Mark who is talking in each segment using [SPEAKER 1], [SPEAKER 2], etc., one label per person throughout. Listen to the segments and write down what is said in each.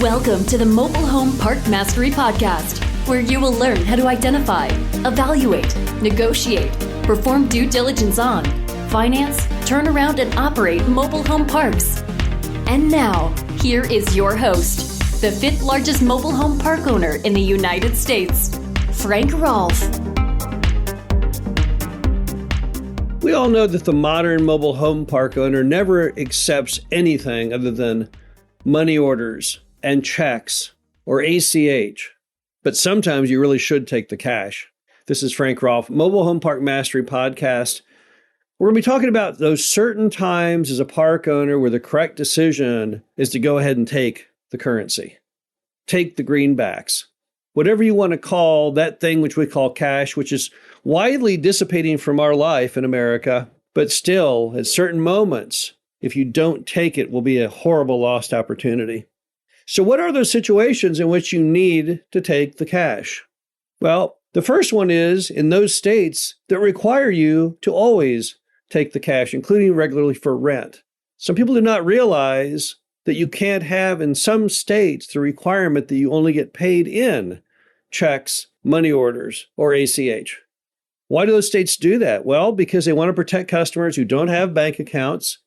[SPEAKER 1] Welcome to the Mobile Home Park Mastery Podcast, where you will learn how to identify, evaluate, negotiate, perform due diligence on, finance, turn around, and operate mobile home parks. And now, here is your host, the fifth largest mobile home park owner in the United States, Frank Rolfe.
[SPEAKER 2] We all know that the modern mobile home park owner never accepts anything other than money orders and checks or ACH. But sometimes you really should take the cash. This is Frank Rolfe, Mobile Home Park Mastery Podcast. We're going to be talking about those certain times as a park owner where the correct decision is to go ahead and take the currency. Take the greenbacks. Whatever you want to call that thing which we call cash, which is widely dissipating from our life in America, but still, at certain moments, if you don't take it, will be a horrible lost opportunity. So what are those situations in which you need to take the cash? Well, the first one is in those states that require you to always take the cash, including regularly for rent. Some people do not realize that you can't have in some states the requirement that you only get paid in checks, money orders, or ACH. Why do those states do that? Well, because they want to protect customers who don't have bank accounts,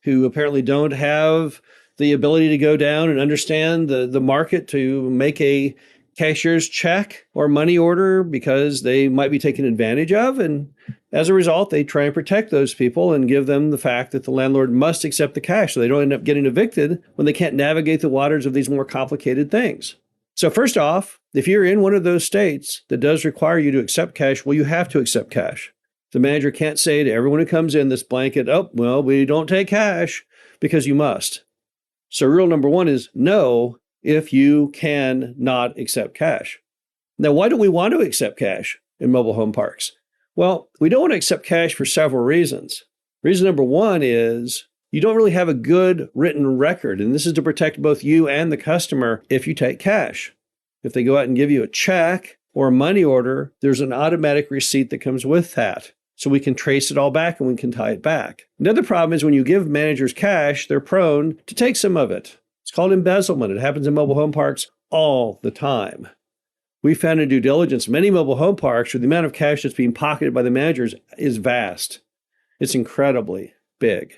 [SPEAKER 2] who apparently don't have the ability to go down and understand the market to make a cashier's check or money order because they might be taken advantage of. And as a result, they try and protect those people and give them the fact that the landlord must accept the cash so they don't end up getting evicted when they can't navigate the waters of these more complicated things. So first off, if you're in one of those states that does require you to accept cash, well, you have to accept cash. The manager can't say to everyone who comes in this blanket, oh, well, we don't take cash, because you must. So rule number one is no if you can not accept cash. Now, why do we want to accept cash in mobile home parks? Well, we don't want to accept cash for several reasons. Reason number one is you don't really have a good written record, and this is to protect both you and the customer if you take cash. If they go out and give you a check or a money order, there's an automatic receipt that comes with that. So we can trace it all back and we can tie it back. Another problem is when you give managers cash, they're prone to take some of it. It's called embezzlement. It happens in mobile home parks all the time. We found in due diligence, many mobile home parks where the amount of cash that's being pocketed by the managers is vast. It's incredibly big.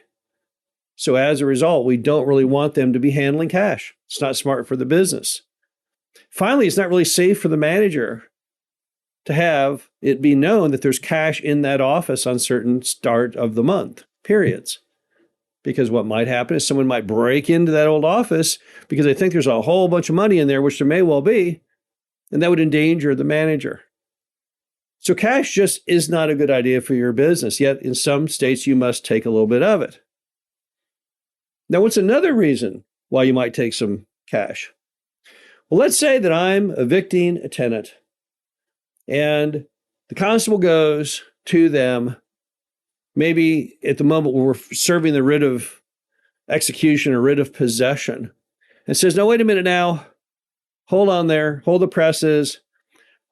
[SPEAKER 2] So as a result, we don't really want them to be handling cash. It's not smart for the business. Finally, it's not really safe for the manager to have it be known that there's cash in that office on certain start of the month periods. Because what might happen is someone might break into that old office because they think there's a whole bunch of money in there, which there may well be, and that would endanger the manager. So cash just is not a good idea for your business, yet in some states you must take a little bit of it. Now, what's another reason why you might take some cash? Well, let's say that I'm evicting a tenant and the constable goes to them, maybe at the moment we're serving the writ of execution or writ of possession, and says, no, wait a minute now. Hold on there. Hold the presses.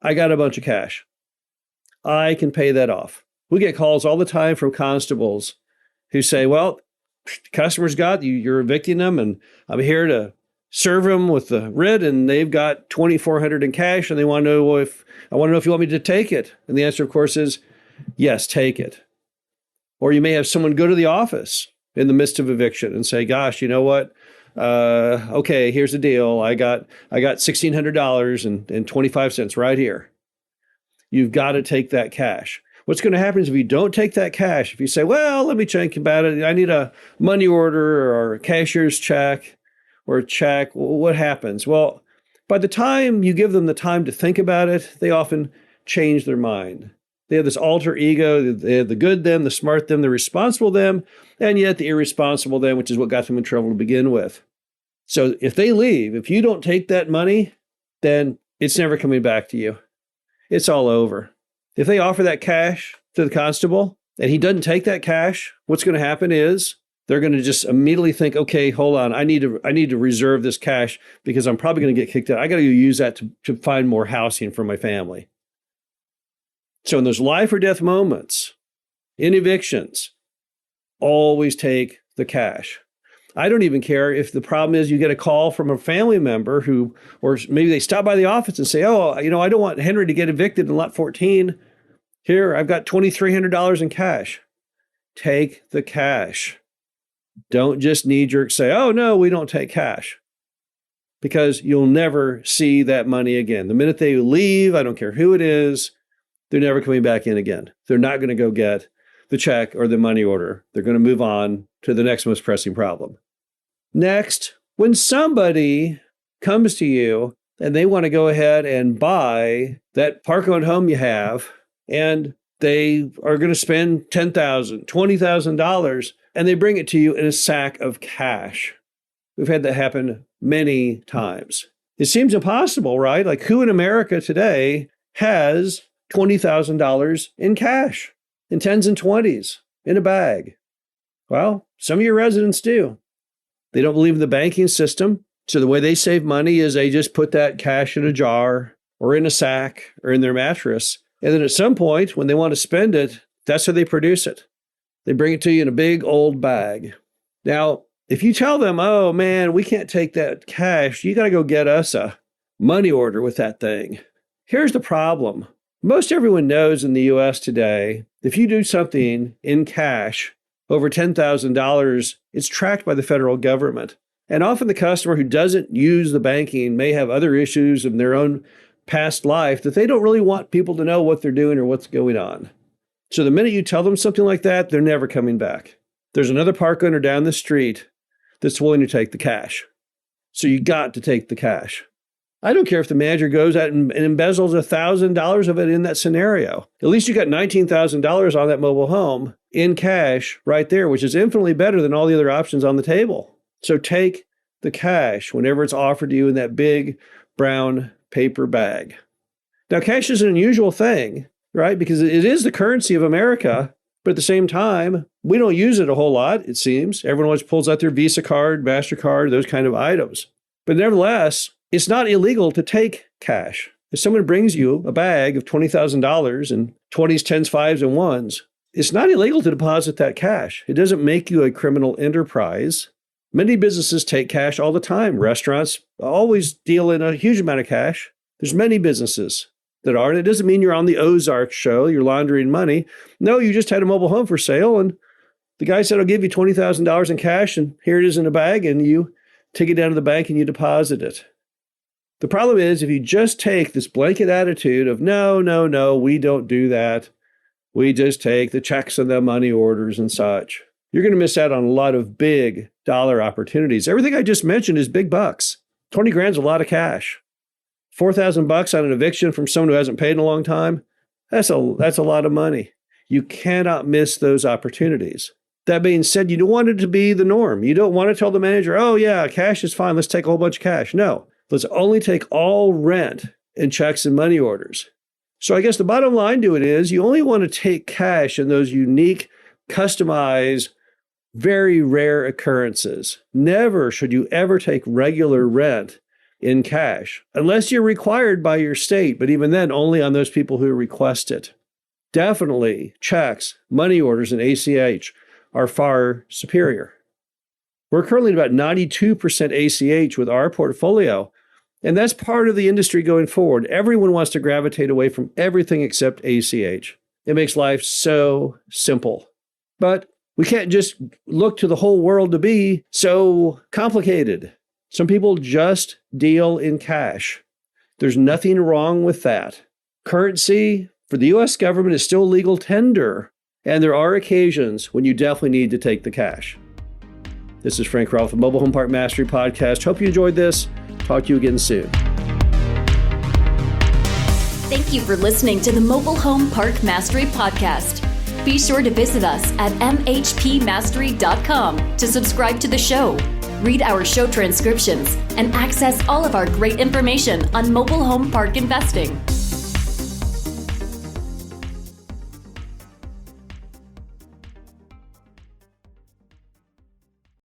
[SPEAKER 2] I got a bunch of cash. I can pay that off. We get calls all the time from constables who say, well, the customer's got you, you're evicting them, and I'm here to serve them with the writ, and they've got $2,400 in cash, and they want to know if you want me to take it. And the answer, of course, is yes, take it. Or you may have someone go to the office in the midst of eviction and say, gosh, you know what? Okay, here's the deal. I got $1,600 and 25 cents right here. You've got to take that cash. What's going to happen is if you don't take that cash, if you say, well, let me think about it. I need a money order or a cashier's check or a check. What happens? Well, by the time you give them the time to think about it, they often change their mind. They have this alter ego. They have the good them, the smart them, the responsible them, and yet the irresponsible them, which is what got them in trouble to begin with. So if they leave, if you don't take that money, then it's never coming back to you. It's all over. If they offer that cash to the constable and he doesn't take that cash, what's going to happen is they're going to just immediately think, okay, hold on, I need to reserve this cash because I'm probably going to get kicked out. I got to use that to find more housing for my family. So in those life or death moments, in evictions, always take the cash. I don't even care if the problem is you get a call from a family member or maybe they stop by the office and say, oh, I don't want Henry to get evicted in lot 14. Here, I've got $2,300 in cash. Take the cash. Don't just knee-jerk say, oh, no, we don't take cash. Because you'll never see that money again. The minute they leave, I don't care who it is, they're never coming back in again. They're not going to go get the check or the money order. They're going to move on to the next most pressing problem. Next, when somebody comes to you and they want to go ahead and buy that park-owned home you have, and they are going to spend $10,000, $20,000, and they bring it to you in a sack of cash. We've had that happen many times. It seems impossible, right? Like, who in America today has $20,000 in cash, in 10s and 20s, in a bag? Well, some of your residents do. They don't believe in the banking system. So the way they save money is they just put that cash in a jar or in a sack or in their mattress. And then at some point, when they want to spend it, that's how they produce it. They bring it to you in a big old bag. Now, if you tell them, oh man, we can't take that cash, you got to go get us a money order with that thing. Here's the problem. Most everyone knows in the US today, if you do something in cash over $10,000, it's tracked by the federal government. And often the customer who doesn't use the banking may have other issues in their own past life that they don't really want people to know what they're doing or what's going on. So the minute you tell them something like that, they're never coming back. There's another park owner down the street that's willing to take the cash. So you got to take the cash. I don't care if the manager goes out and embezzles $1,000 of it in that scenario. At least you got $19,000 on that mobile home in cash right there, which is infinitely better than all the other options on the table. So take the cash whenever it's offered to you in that big brown paper bag. Now, cash is an unusual thing, right? Because it is the currency of America, but at the same time, we don't use it a whole lot, it seems. Everyone always pulls out their Visa card, MasterCard, those kind of items. But nevertheless, it's not illegal to take cash. If someone brings you a bag of $20,000 in 20s, 10s, 5s, and 1s, it's not illegal to deposit that cash. It doesn't make you a criminal enterprise. Many businesses take cash all the time. Restaurants always deal in a huge amount of cash. There's many businesses that are, and it doesn't mean you're on the Ozark show, you're laundering money. No, you just had a mobile home for sale, and the guy said, I'll give you $20,000 in cash, and here it is in a bag, and you take it down to the bank and you deposit it. The problem is, if you just take this blanket attitude of, no, we don't do that. We just take the checks and the money orders and such, you're going to miss out on a lot of big dollar opportunities. Everything I just mentioned is big bucks. 20 grand is a lot of cash. $4,000 on an eviction from someone who hasn't paid in a long time, that's a lot of money. You cannot miss those opportunities. That being said, you don't want it to be the norm. You don't want to tell the manager, oh yeah, cash is fine, let's take a whole bunch of cash. No, let's only take all rent and checks and money orders. So I guess the bottom line to it is you only want to take cash in those unique, customized, very rare occurrences. Never should you ever take regular rent in cash, unless you're required by your state, but even then, only on those people who request it. Definitely, checks, money orders, and ACH are far superior. We're currently at about 92% ACH with our portfolio, and that's part of the industry going forward. Everyone wants to gravitate away from everything except ACH. It makes life so simple. But we can't just look to the whole world to be so complicated. Some people just deal in cash. There's nothing wrong with that. Currency for the U.S. government is still legal tender, and there are occasions when you definitely need to take the cash. This is Frank Rolfe, the Mobile Home Park Mastery Podcast. Hope you enjoyed this. Talk to you again soon.
[SPEAKER 1] Thank you for listening to the Mobile Home Park Mastery Podcast. Be sure to visit us at mhpmastery.com to subscribe to the show, read our show transcriptions, and access all of our great information on mobile home park investing.